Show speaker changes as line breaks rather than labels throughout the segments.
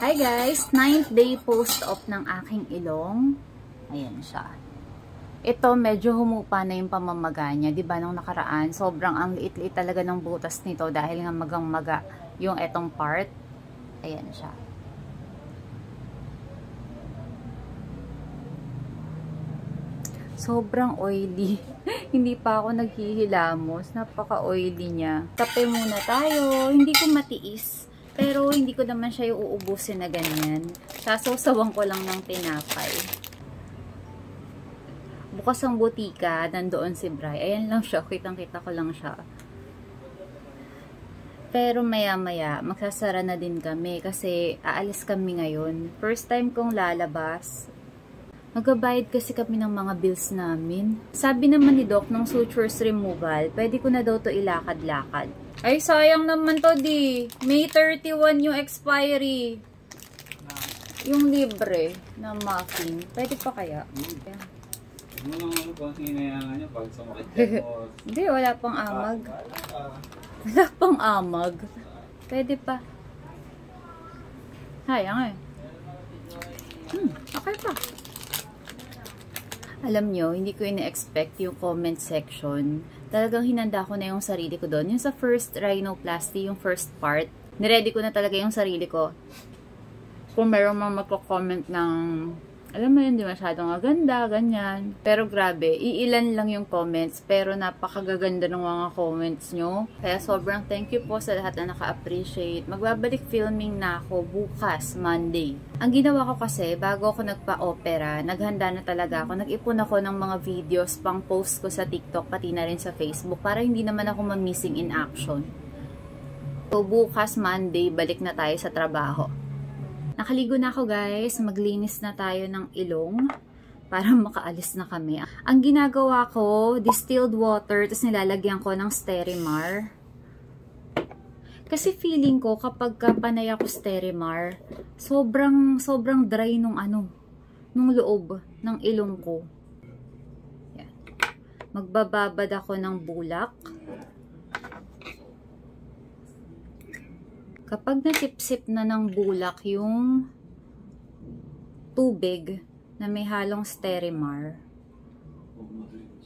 Hi guys! 9th day post-op ng aking ilong. Ayan siya. Ito, medyo humupa na yung pamamaga niya. Diba nung nakaraan, sobrang ang liit-liit talaga ng butas nito dahil nga magang-maga yung etong part. Ayan siya. Sobrang oily. Hindi pa ako naghihilamos. Napaka-oily niya. Kape muna tayo. Hindi ko matiis. Pero hindi ko naman siya uubusin na ganyan. Sasawsawan ko lang ng tinapay. Bukas ang butika. Nandoon si Bri. Ayan lang siya. Kitang-kita ko lang siya. Pero maya-maya, magsasara na din kami. Kasi aalis kami ngayon. First time kong lalabas. Magbabayad kasi kami ng mga bills namin. Sabi naman ni Doc, ng sutures removal, pwede ko na daw to ilakad-lakad. Ay, sayang naman to, di. May 31 yung expiry. Yung libre na muffin. Pwede pa kaya?
Ano lang ano po ang hinayangan niya pag sumakit ka mo?
Hindi, wala pang amag. Wala pang amag. Pwede pa. Sayang eh. Okay pa. Alam nyo, hindi ko ina-expect yung comment section. Talagang hinanda ko na yung sarili ko doon. Yung sa first rhinoplasty, yung first part, niready ko na talaga yung sarili ko. Kung mayroong mga magko-comment ng, alam mo yun, di masyadong maganda, ganyan. Pero grabe, iilan lang yung comments, pero napakagaganda ng mga comments nyo. Kaya sobrang thank you po sa lahat na naka-appreciate. Magbabalik filming na ako bukas, Monday. Ang ginawa ko kasi, bago ako nagpa-opera, naghanda na talaga ako. Nag-ipon ako ng mga videos pang post ko sa TikTok, pati na rin sa Facebook, para hindi naman ako ma-missing in action. So, bukas, Monday, balik na tayo sa trabaho. Nakaligo na ako guys, maglinis na tayo ng ilong para makaalis na kami. Ang ginagawa ko, distilled water, tapos nilalagyan ko ng Sterimar. Kasi feeling ko kapag panay ako Sterimar, sobrang dry nung nung loob ng ilong ko. Yan. Magbababad ako ng bulak. Kapag nasipsip na ng bulak yung tubig na may halong Sterimar,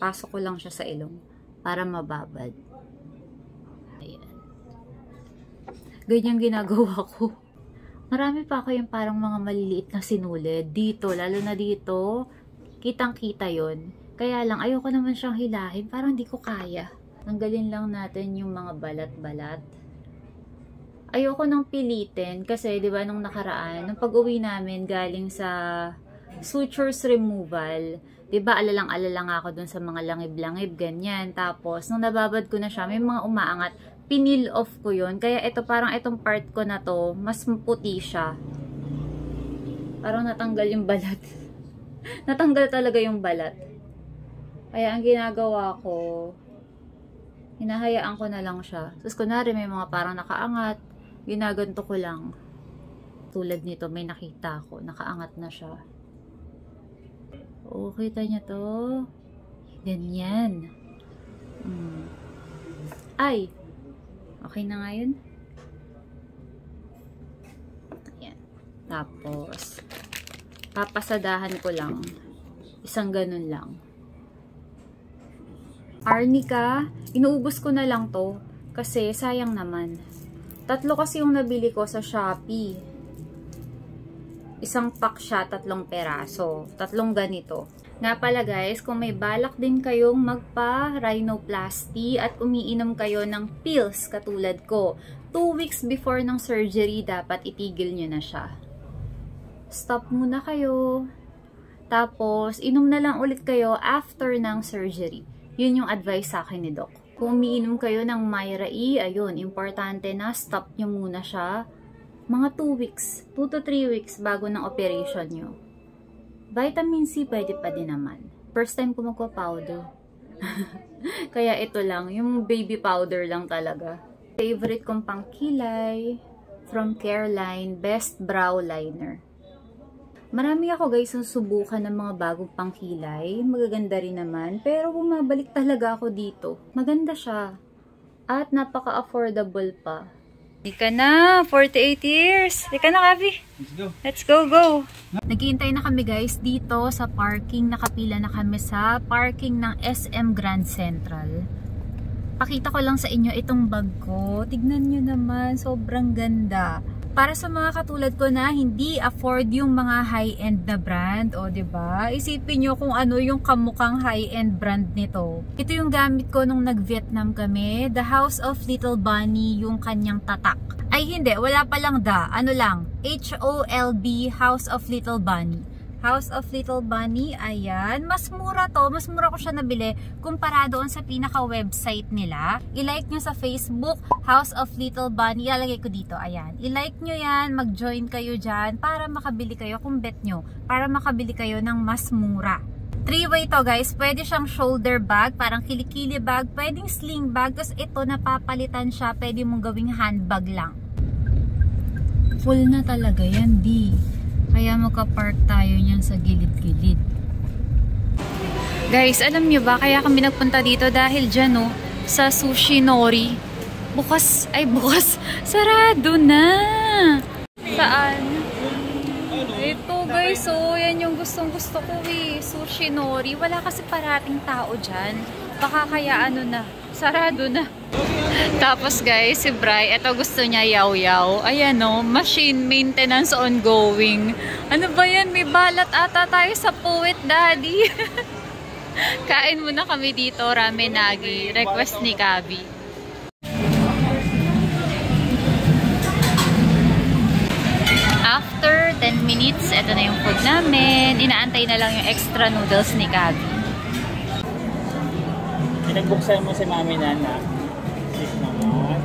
pasok ko lang siya sa ilong para mababad. Ayan. Ganyan ginagawa ko. Marami pa ako yung parang mga maliliit na sinulid. Dito, lalo na dito, kitang-kita yon. Kaya lang, ayoko naman siyang hilahin. Parang di ko kaya. Tanggalin lang natin yung mga balat-balat. Ayoko nang pilitin kasi 'di ba nung nakaraan, nung pag-uwi namin galing sa sutures removal, 'di ba alalang-alala nga ako dun sa mga langib-langib ganyan. Tapos nung nababad ko na siya, may mga umaangat, pinil off ko 'yon. Kaya ito parang itong part ko na to, mas puti siya. Parang natanggal yung balat. Natanggal talaga yung balat. Kaya ang ginagawa ko, hinahayaan ko na lang siya. Tapos kunwari may mga parang nakaangat, ginaganto ko lang. Tulad nito, may nakita ko. Nakaangat na siya. Oo, kita niya to. Ganyan. Ay! Okay na nga yun? Ayan. Tapos, papasadahan ko lang. Isang ganun lang. Arnica, inuubos ko na lang to. Kasi sayang naman. 3 kasi yung nabili ko sa Shopee. Isang pack siya, 3 peraso. 3 ganito. Nga pala guys, kung may balak din kayong magpa-rhinoplasty at umiinom kayo ng pills katulad ko, 2 weeks before ng surgery, dapat itigil nyo na siya. Stop muna kayo. Tapos, inom na lang ulit kayo after ng surgery. Yun yung advice sa akin ni Doc. Kung umiinom kayo ng Myra E, ayun, importante na stop nyo muna siya. Mga 2 weeks, 2 to 3 weeks bago ng operation nyo. Vitamin C pwede pa din naman. First time ko magpa-powder. Kaya ito lang, yung baby powder lang talaga. Favorite kong pangkilay from Careline, Best Brow Liner. Marami ako guys susubukan ng mga bagong pangkilay. Magaganda rin naman. Pero bumabalik talaga ako dito. Maganda siya. At napaka-affordable pa. Ika na, 48 years. Ika na, Kabi.
Let's go.
Let's go, go. Naghihintay na kami guys dito sa parking. Nakapila na kami sa parking ng SM Grand Central. Pakita ko lang sa inyo itong bag ko. Tignan nyo naman, sobrang ganda. Para sa mga katulad ko na hindi afford yung mga high-end na brand, o diba? Isipin nyo kung ano yung kamukhang high-end brand nito. Ito yung gamit ko nung nag-Vietnam kami. The House of Little Bunny yung kanyang tatak. Ay hindi, wala palang da. Ano lang? HOLB, House of Little Bunny. House of Little Bunny, ayan. Mas mura to. Mas mura ko siya nabili kumpara doon sa pinaka-website nila. I-like nyo sa Facebook, House of Little Bunny. Ilalagay ko dito, ayan. I-like nyo yan, mag-join kayo dyan para makabili kayo kung bet nyo. Para makabili kayo ng mas mura. 3-way to guys. Pwede siyang shoulder bag, parang kilikili bag. Pwedeng sling bag. Tapos ito, napapalitan siya. Pwede mong gawing handbag lang. Full na talaga yan, di. Kaya magka-park tayo niyan sa gilid-gilid. Guys, alam nyo ba, kaya kami nagpunta dito dahil dyan, no, sa Sushi Nori. Bukas, sarado na. Saan? Ito guys, oh, yan yung gustong-gusto ko eh. Sushi Nori. Wala kasi parating tao dyan. Baka kaya ano na, sarado na. Tapos guys, si Bri, ito gusto niya yaw-yaw. Ayan o, machine maintenance ongoing. Ano ba yan? May balat ata tayo sa puwet, daddy. Kain muna kami dito, ramen nagi. Request ni Kabi. After 10 minutes, ito na yung food namin. Inaantay na lang yung extra noodles ni Kabi.
Pinagbuksan mo si Mami Nana. Sis naman.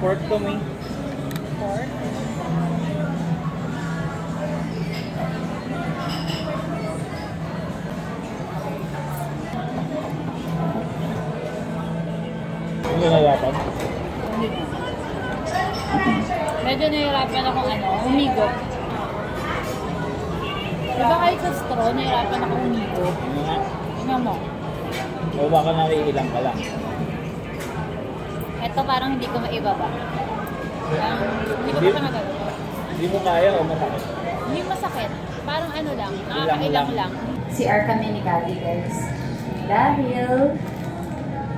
Pork to me.
Pork?
Hindi nahirapan?
Medyo nahirapan akong umigo. Diba kahit sa straw, nahirapan ako umigo.
Ano nga?
Tingnan mo.
O baka naiilang ka lang.
Ito parang hindi ko maibaba. Hindi ko pa siya magagawa.
Hindi mo kaya o masakit?
Hindi masakit. Parang ano lang, nakakailang lang. CR kami ni Gabi guys. Dahil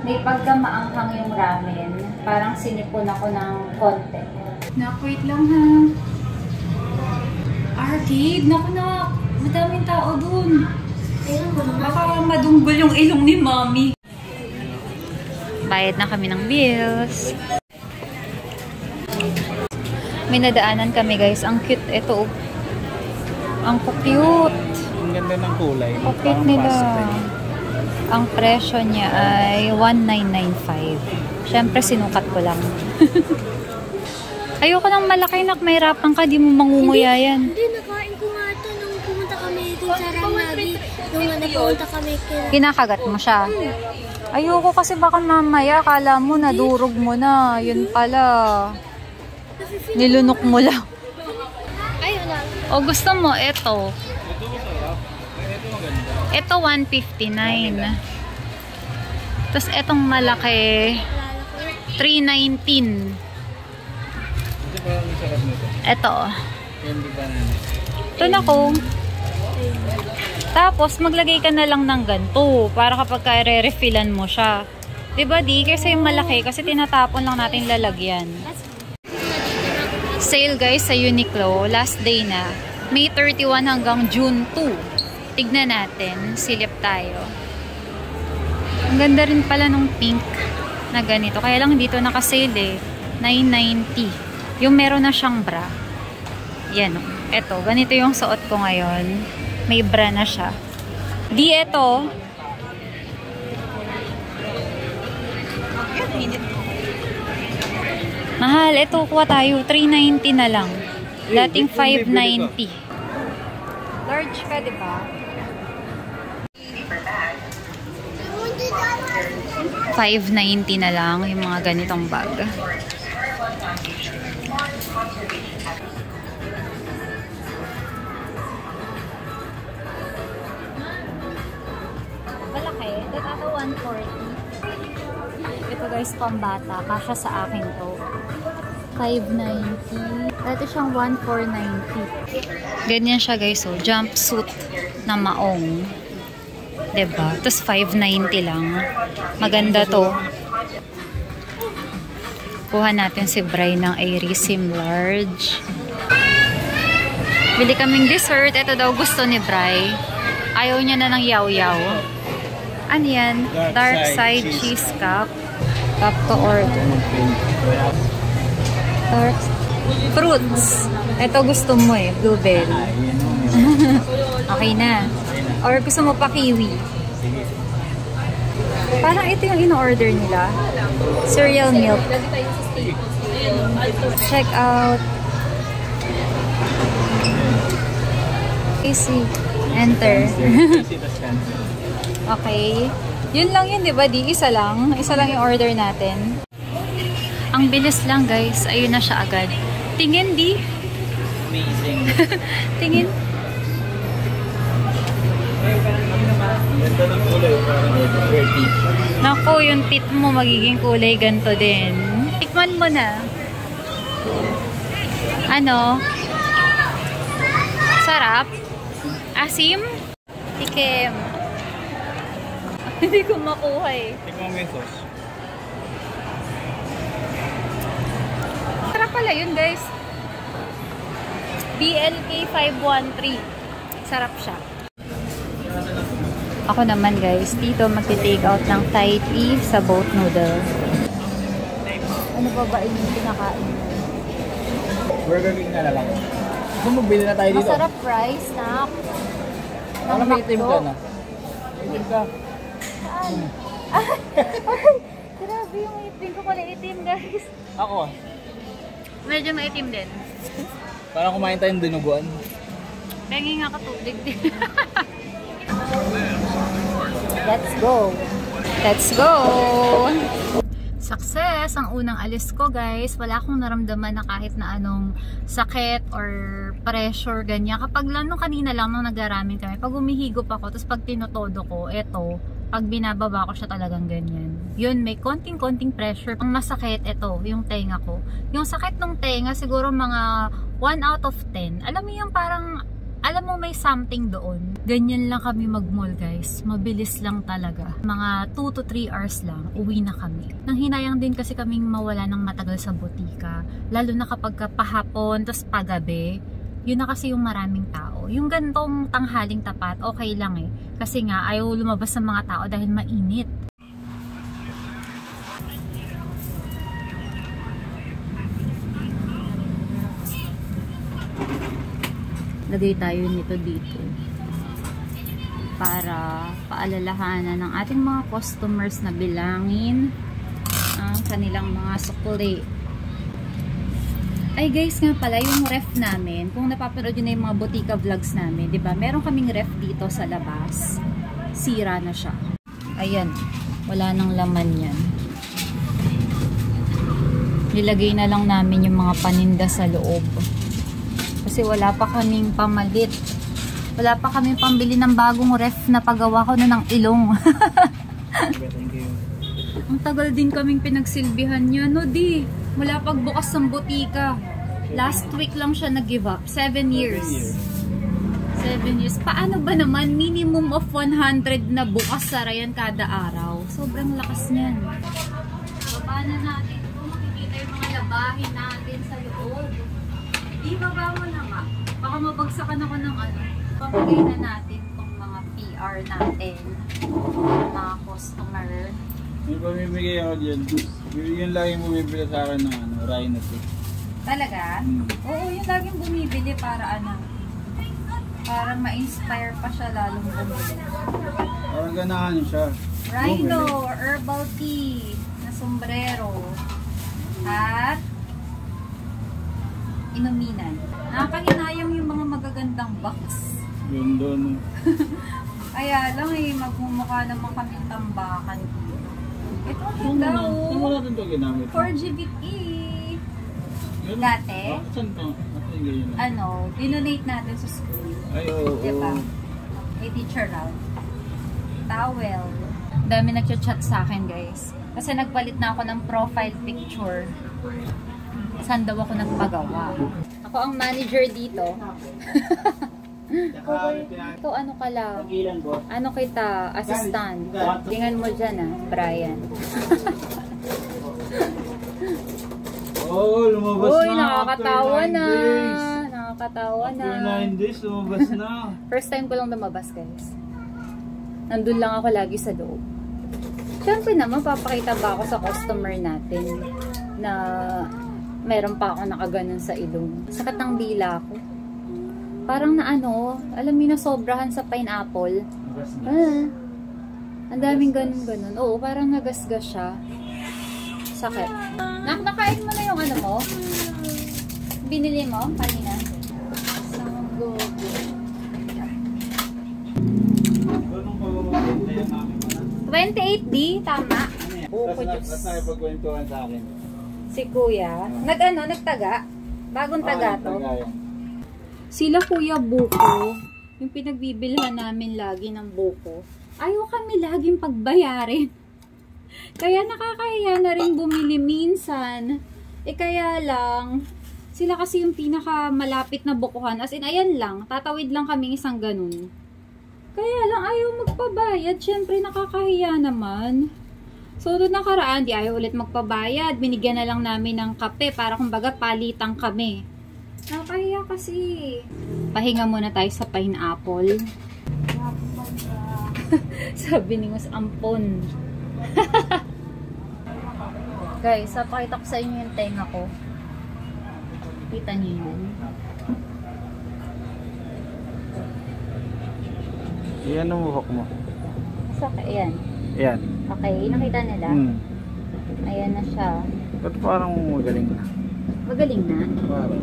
may pagkamaanghang yung ramen, parang sinipon ako ng konti. Wait lang ha. Arcade, naku na. Madaming tao dun. Baka madunggol yung ilong ni Mommy. Bayad na kami ng bills. May nadaanan kami guys. Ang cute. Ito. Ang cute.
Ang ganda ng kulay.
Ang cute nila. Ang presyo niya ay 1995. Siyempre sinukat ko lang. Ayoko ng malaki nak. Mahirapan ka. Di mo mangunguya yan.
Hindi, nakain ko nga ito nung pumunta kami dun sa Ranagi. Nung nagpunta kami kaya.
Kinakagat mo siya. Ayoko kasi baka mamaya akala mo nadurog mo na. Yun pala. Nilunok mo lang.
Ayun na.
O gusto mo, ito.
Ito masarap. Ito maganda.
Ito 159. Tapos etong malaki 319.
Ito parang masarap nito.
Ito.
Candy banana.
Ito na ko. Tapos maglagay ka na lang ng ganito para kapag ka-re-refillan mo siya. 'Di ba di? Kasi yung malaki kasi tinatapon lang natin lalagyan. Sale guys sa Uniqlo. Last day na. May 31 hanggang June 2. Tignan natin. Silip tayo. Ang ganda rin pala nung pink na ganito. Kaya lang dito nakasale eh. 990. Yung meron na siyang bra. Yan o. Eto. Ganito yung suot ko ngayon. May bra na siya. Di eto. Mahal. Ito kuha tayo. 390 na lang. Dating 590. Large ka, diba? 590 na lang yung mga ganitong bag. malaki. Ito 140. Ito guys, pambata. Kasya sa akin to. 590. Ito siyang 1,490. Ganyan siya guys. So, jumpsuit na maong. Diba? Tapos 590 lang. Maganda to. Kuha natin si Bri ng Irisim Large. Bili kaming dessert. Ito daw gusto ni Bri. Ayaw niya na ng yaw-yaw. Ano yan? Dark side cheese cup. Cup to order. Dark fruits. Ito gusto mo eh. Blueberry. Okay na. Or gusto mo pa kiwi? Parang ito yung in-order nila. Cereal milk. Check out. Easy. Enter. Okay. Yun lang yun, di ba? Di isa lang. Isa lang yung order natin. Ang bilis lang, guys. Ayun na siya agad. Tingin, di?
Amazing.
Tingin.
Ganda ng kulay. Parang dirty.
Naku, yung teeth mo magiging kulay ganito din. Tikman mo na. Ano? Sarap? Asim? Tikim. Hindi ko makuha eh.
Tikman mo yung sauce.
Sarap pala yun, guys. BLK 513. Sarap siya. Ako naman, guys, dito magti-take out ng Thai tea sa boat noodle. Ano pa ba yung pinakain mo?
Burger King na lang. Kung magbili na tayo dito.
Masarap price, snack.
Alam, may itim ka na. Itim ka.
Saan? Grabe yung itim ko pala itim, guys.
Ako ah.
Medyo maitim din.
Parang kumain tayong dinuguan.
Pengi nga ka tubig din. Let's go! Let's go! Success! Ang unang alis ko, guys. Wala akong naramdaman na kahit na anong sakit or pressure, ganyan. Kapag lang nung kanina lang nung nag-araming kami, pag humihigop ako, tapos pag tinotodo ko, eto, pag binababa ko siya talagang ganyan. Yun, may konting-konting pressure. Ang masakit, eto, yung tenga ko. Yung sakit ng tenga, siguro mga 1 out of 10. Alam mo yung parang, alam mo may something doon. Ganyan lang kami mag-mall, guys. Mabilis lang talaga. Mga 2 to 3 hours lang, uwi na kami. Nang hinayang din kasi kaming mawala ng matagal sa butika. Lalo na kapag pahapon, tapos pagabi. Yun na kasi yung maraming tao. Yung gantong tanghaling tapat, okay lang eh. Kasi nga, ayaw lumabas ng mga tao dahil mainit. Lagay tayo nito dito para paalalahanan ng ating mga customers na bilangin ang kanilang mga sukli. Ay guys, nga pala yung ref namin, kung napapanood yun na yung mga butika vlogs namin, diba? Meron kaming ref dito sa labas. Sira na siya. Ayan, wala nang laman yan. Nilagay na lang namin yung mga paninda sa loob. Kasi wala pa kaming pamalit. Wala pa kaming pambili ng bagong ref na pagawa ko na ng ilong. Ang tagal din kaming pinagsilbihan niya, no di? Mula pagbukas ng butika. Last week lang siya nag-give up. 7 years. 7 years. Paano ba naman? Minimum of 100 na bukas sarayan kada araw. Sobrang lakas niyan. So, paano natin? Kung makikita yung mga labahin natin sa loob. Ibaba mo na nga. Baka mabagsakan ako ng ano. Pamagay na natin itong mga PR natin. Mga customer.
May pamimigay ako dyan. Yun lagi mo bibili sa akin ng ano, Rhino Tea.
Talaga? Oo, yun laging bumibili para ano. Para ma-inspire pa siya lalong bumili.
Parang ganahan siya.
Rhino, herbal tea, na sombrero. At inuminan. Nakakahinayang yung mga magagandang box.
Yun doon.
Kaya lang eh, magmumukha naman kami tambakan dito. Ito
Saan
daw.
mo natin ito ginamit?
4GBE. Dati,
Saan ito?
dinonate natin sa school.
Ay, oo.
Diba? May teacher round. towel. Dami nagchat-chat sa akin, guys. Kasi nagpalit na ako ng profile picture. Saan daw ako nagpagawa? Ako ang manager dito. Ito, ano ka lang? Ano kita? Assistant. Tingnan mo dyan, Brian.
Oh, lumabas
Uy,
na.
nakakatawa na. Nakakatawa na.
After 9 days, lumabas na.
First time ko lang lumabas, guys. Nandun lang ako lagi sa loob. Siyempre naman, papakita ba ako sa customer natin na meron pa ako nakaganon sa ilong. Sakit ng dila ko. Parang na ano, alam mo na sobrahan sa pineapple. Ang daming ganun-ganun. Oo, parang nagasgas siya. Sakit. Nakain mo na yung ano mo? Binili mo kanina? Sanggogo.
Ganun pa ba yung namin mo na?
28D, tama. Buko juice.
Tapos nakipagkwentuhan sa akin.
Si Kuya. Nagtaga? Bagong taga to. Sila Kuya Buko, yung pinagbibilhan namin lagi ng buko, ayaw kami laging pagbayarin. Kaya nakakahiya na rin bumili minsan. Kaya lang, sila kasi yung pinaka malapit na bukuhan. As in, ayan lang, tatawid lang kami isang ganun. Kaya lang, ayaw magpabayad. Siyempre, nakakahiya naman. So, doon nakaraan, di ayaw ulit magpabayad. Binigyan na lang namin ng kape para kumbaga palitang kami. Nakakahiya kasi. Pahinga muna tayo sa pineapple. Sabi ni Mas Ampon. Guys, papakita ko sa inyo yung tenga ko. Kita niyo yun?
Yan ang buhok mo.
Ayan.
Yan.
Okay, nakita nila? Ayan na siya.
Ba't parang magaling na?
Magaling na?
Parang.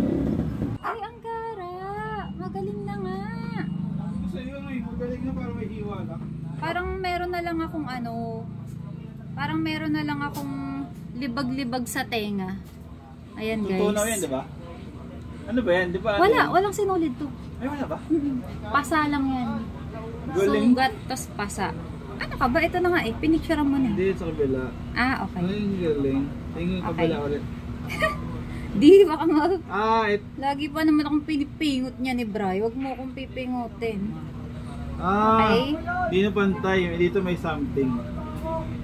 Ay, ang gara! Magaling na nga!
Kasi yun ay, magaling na parang may hiwa lang.
Parang meron na lang akong ano, parang meron na lang akong libag-libag sa tenga. Ayan, guys.
Tutunaw yan, diba? Ano ba yan? Di ba?
Walang sinulid to.
Ay, wala ba?
Pasa lang yan.
Galing.
Sugat, tas pasa. Ano ka ba? Ito na nga eh. Pinicturean mo na.
Hindi, sa kabila.
Ah, okay.
Ay, galing. Tingin yung kabila
Okay.
ulit.
Di, baka nga.
Lagi
pa naman akong pinipingot niya ni Bri. Huwag mo akong pipingutin.
Okay. Hindi na pantay. Dito may something.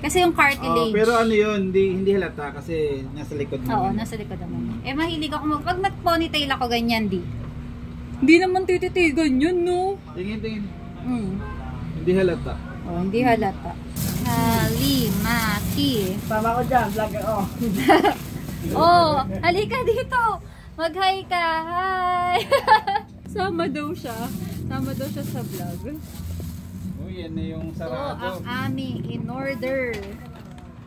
Kasi yung cartilage.
Pero ano yun, hindi halata kasi nasa likod mo.
Oo, nasa likod naman. Mahilig ako pag nag-ponytail ako ganyan, di. Hindi naman tititigan yun, no?
Tingin.
Mm.
Hindi halata.
Oh, hindi halata. Halimati.
Sama ko dyan, vlog ako.
Oh, halika dito. Mag-hi ka. Hi. Sama daw siya sa vlog.
Oh, yan na yung
Ito
sarado.
ang aming in order.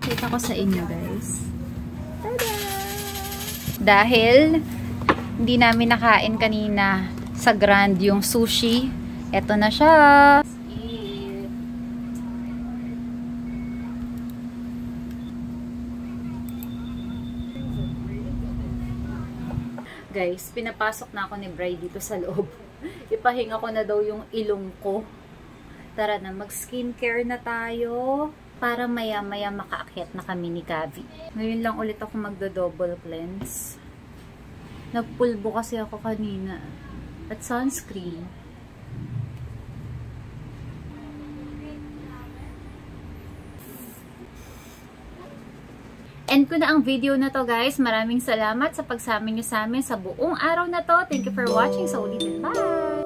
Kita ko sa inyo, guys. Tada! Dahil hindi namin nakain kanina sa Grand yung sushi, eto na siya. Guys, pinapasok na ako ni Bri dito sa loob. Ipahinga ko na daw yung ilong ko. Tara na, mag-skincare na tayo para maya-maya makaakyat na kami ni Kavi. Ngayon lang ulit ako magdo-double cleanse. Nagpulbo kasi ako kanina. At sunscreen. End ko na ang video na to, guys. Maraming salamat sa pagsama nyo sa amin sa buong araw na to. Thank you for watching. So, ulitin. Bye!